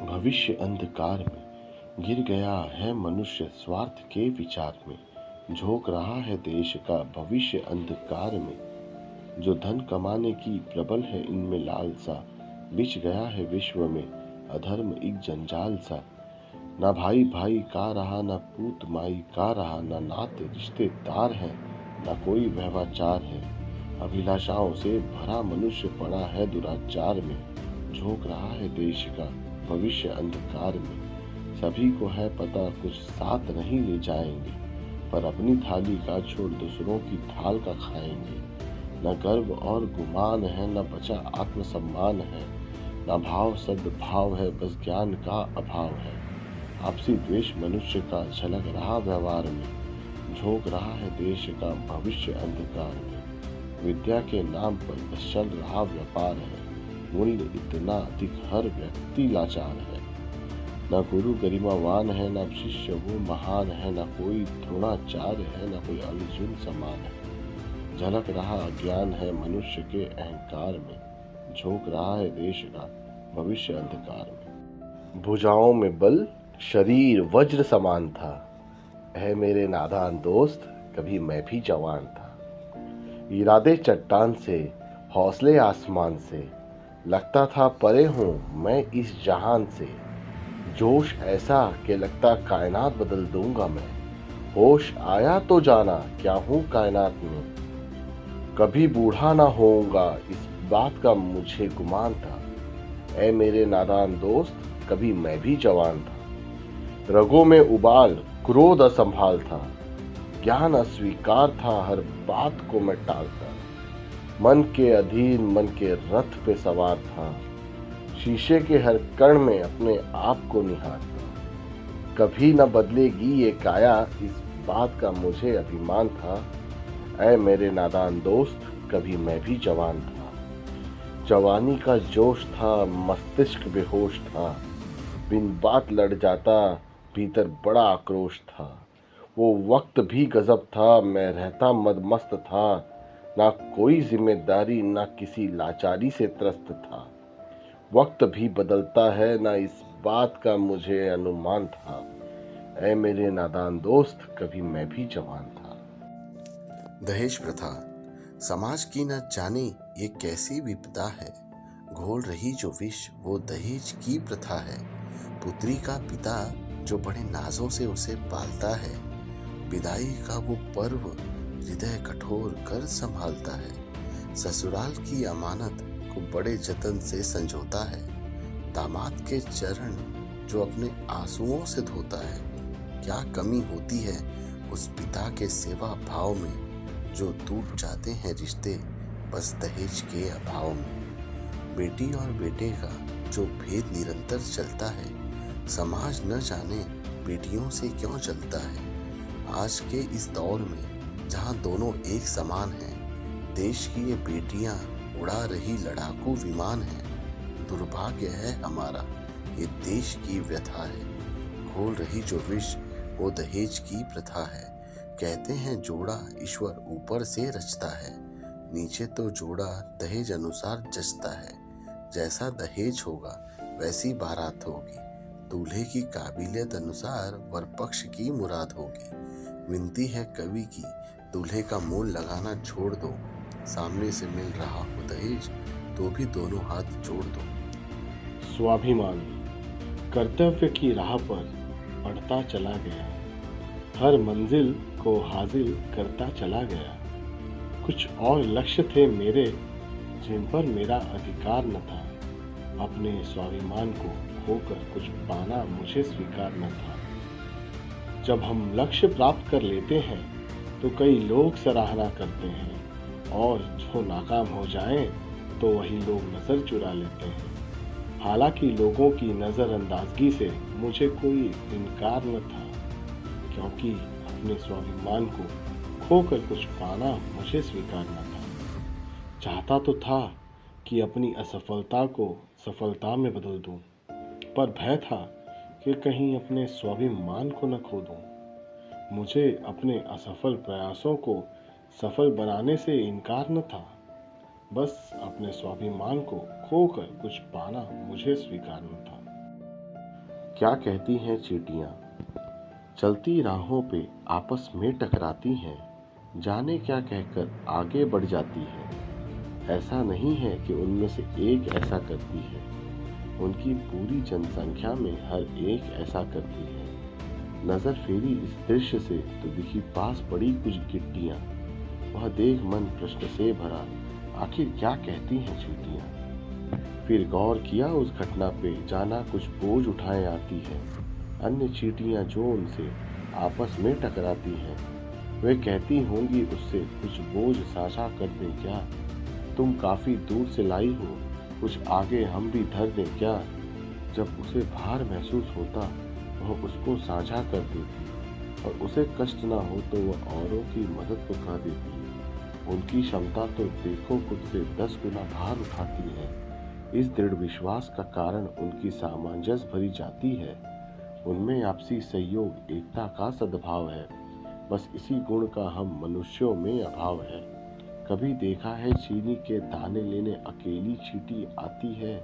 भविष्य अंधकार में गिर गया है मनुष्य स्वार्थ के विचार में। झोंक रहा है देश का भविष्य अंधकार में। जो धन कमाने की प्रबल है इनमें लालसा, बिछ गया है विश्व में अधर्म एक जंजाल सा। ना भाई भाई का रहा, ना पूत माई का रहा, ना नाते रिश्तेदार है, ना कोई व्यवहार है। अभिलाषाओं से भरा मनुष्य पड़ा है दुराचार में। झोंक रहा है देश का भविष्य अंधकार में। सभी को है पता कुछ साथ नहीं ले जाएंगे, पर अपनी थाली का छोड़ दूसरों की थाल का खाएंगे। न गर्व और गुमान है, न बचा आत्मसम्मान है, न भाव सद्भाव है, बस ज्ञान का अभाव है। आपसी द्वेष मनुष्य का झलक रहा व्यवहार में। झोंक रहा है देश का भविष्य अंधकार में। विद्या के नाम पर बस चल रहा व्यापार है। मूल्य इतना अधिक हर व्यक्ति लाचार है। न गुरु गरिमावान है, न शिष्य वो महान है, न कोई द्रोणाचार्य है, न कोई अर्जुन समान है। झलक रहा अज्ञान है मनुष्य के अहंकार में। झोंक रहा है देश का भविष्य अंधकार में। भुजाओं में बल, शरीर वज्र समान था। है मेरे नादान दोस्त, कभी मैं भी जवान था। इरादे चट्टान से, हौसले आसमान से, लगता था परे हूँ मैं इस जहान से। जोश ऐसा कि लगता कायनात बदल दूंगा मैं। होश आया तो जाना क्या हूँ कायनात में। कभी बूढ़ा ना होऊंगा इस बात का मुझे गुमान था। ऐ मेरे नादान दोस्त, कभी मैं भी जवान था। रगों में उबाल, क्रोध असंभाल था। ज्ञान अस्वीकार था, हर बात को मैं टालता। मन के अधीन, मन के रथ पे सवार था। शीशे के हर कण में अपने आप को निहारता। कभी न बदलेगी ये काया, इस बात का मुझे अभिमान था। ऐ मेरे नादान दोस्त, कभी मैं भी जवान था। जवानी का जोश था, मस्तिष्क बेहोश था। बिन बात लड़ जाता, भीतर बड़ा आक्रोश था। वो वक्त भी गजब था, मैं रहता मदमस्त था। ना कोई जिम्मेदारी, ना किसी लाचारी से त्रस्त था। वक्त भी बदलता है, ना इस बात का मुझे अनुमान था। ऐ मेरे नादान दोस्त, कभी मैं भी जवान था। दहेज प्रथा समाज की न जाने ये कैसी विपदा है। घोल रही जो विष वो दहेज की प्रथा है। पुत्री का पिता जो बड़े नाजों से उसे पालता है। विदाई का वो पर्व हृदय कठोर कर संभालता है। ससुराल की अमानत को बड़े जतन से संजोता है। दामाद के चरण जो अपने आंसुओं से धोता है। क्या कमी होती है उस पिता के सेवा भाव में, जो टूट जाते हैं रिश्ते बस दहेज के अभाव में। बेटी और बेटे का जो भेद निरंतर चलता है। समाज न जाने बेटियों से क्यों चलता है। आज के इस दौर में जहां दोनों एक समान हैं, देश की ये बेटियां उड़ा रही लड़ाकू विमान है। दुर्भाग्य है हमारा, ये देश की व्यथा है। घोल रही जो विष वो दहेज की प्रथा है। कहते हैं जोड़ा ईश्वर ऊपर से रचता है, नीचे तो जोड़ा दहेज अनुसार जचता है। जैसा दहेज होगा वैसी बारात होगी। दूल्हे की काबिलियत अनुसार वर पक्ष की मुराद होगी। विनती है कवि की, दूल्हे का मोल लगाना छोड़ दो। सामने से मिल रहा हो दहेज तो भी दोनों हाथ जोड़ दो। स्वाभिमान कर्तव्य की राह पर बढ़ता चला गया। हर मंजिल को हासिल करता चला गया। कुछ और लक्ष्य थे मेरे जिन पर मेरा अधिकार न था। अपने स्वाभिमान को खोकर कुछ पाना मुझे स्वीकार न था। जब हम लक्ष्य प्राप्त कर लेते हैं तो कई लोग सराहना करते हैं, और जो नाकाम हो जाएं तो वही लोग नजर चुरा लेते हैं। हालांकि लोगों की नजरअंदाजगी से मुझे कोई इनकार न था, क्योंकि अपने स्वाभिमान को खोकर कुछ पाना मुझे स्वीकार न था। चाहता तो था कि अपनी असफलता को सफलता में बदल दूं, पर भय था कि कहीं अपने स्वाभिमान को न खो दूं। मुझे अपने असफल प्रयासों को सफल बनाने से इनकार न था, बस अपने स्वाभिमान को खोकर कुछ पाना मुझे स्वीकार न था। क्या कहती हैं चींटियां? चलती राहों पे आपस में टकराती हैं, जाने क्या कहकर आगे बढ़ जाती हैं। ऐसा नहीं है कि उनमें से एक ऐसा करती है, उनकी पूरी जनसंख्या में हर एक ऐसा करती है। नजर फेरी इस दृश्य से तो दिखी पास पड़ी कुछ गिट्टियां। वह देख मन प्रश्न से भरा, आखिर क्या कहती हैं चींटियां? फिर गौर किया उस घटना पे, जाना कुछ बोझ उठाए आती है। अन्य चींटियां जो उनसे आपस में टकराती हैं, वे कहती होंगी उससे, कुछ बोझ साझा कर दें क्या? तुम काफी दूर से लाई हो, कुछ आगे हम भी धर दें क्या? जब उसे भार महसूस होता वह उसको साझा कर देती, और उसे कष्ट ना हो तो वह औरों की मदद को कह देती। उनकी क्षमता तो देखो खुद से 10 गुना भार उठाती है। इस दृढ़ विश्वास का कारण उनकी सामंजस्य भरी जाती है। उनमें आपसी सहयोग, एकता का सद्भाव है। बस इसी गुण का हम मनुष्यों में अभाव है। कभी देखा है चीनी के दाने लेने अकेली चींटी आती है?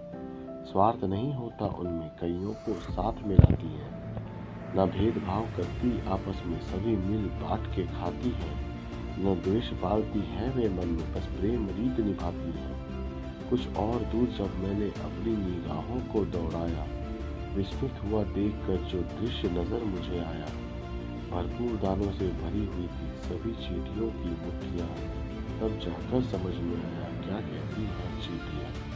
स्वार्थ नहीं होता उनमें, कईयों को साथ में लाती है। न भेदभाव करती, आपस में सभी मिल बांट के खाती है। न द्वेष पालती है वे मन में, बस प्रेम रीत निभाती है। कुछ और दूर जब मैंने अपनी निगाहों को दौड़ाया, विस्मित हुआ देखकर जो दृश्य नजर मुझे आया। भरपूर दानों से भरी हुई थी सभी चींटियों की मुट्ठियां। तब जाकर समझ में आया क्या कहती हैं चींटियां।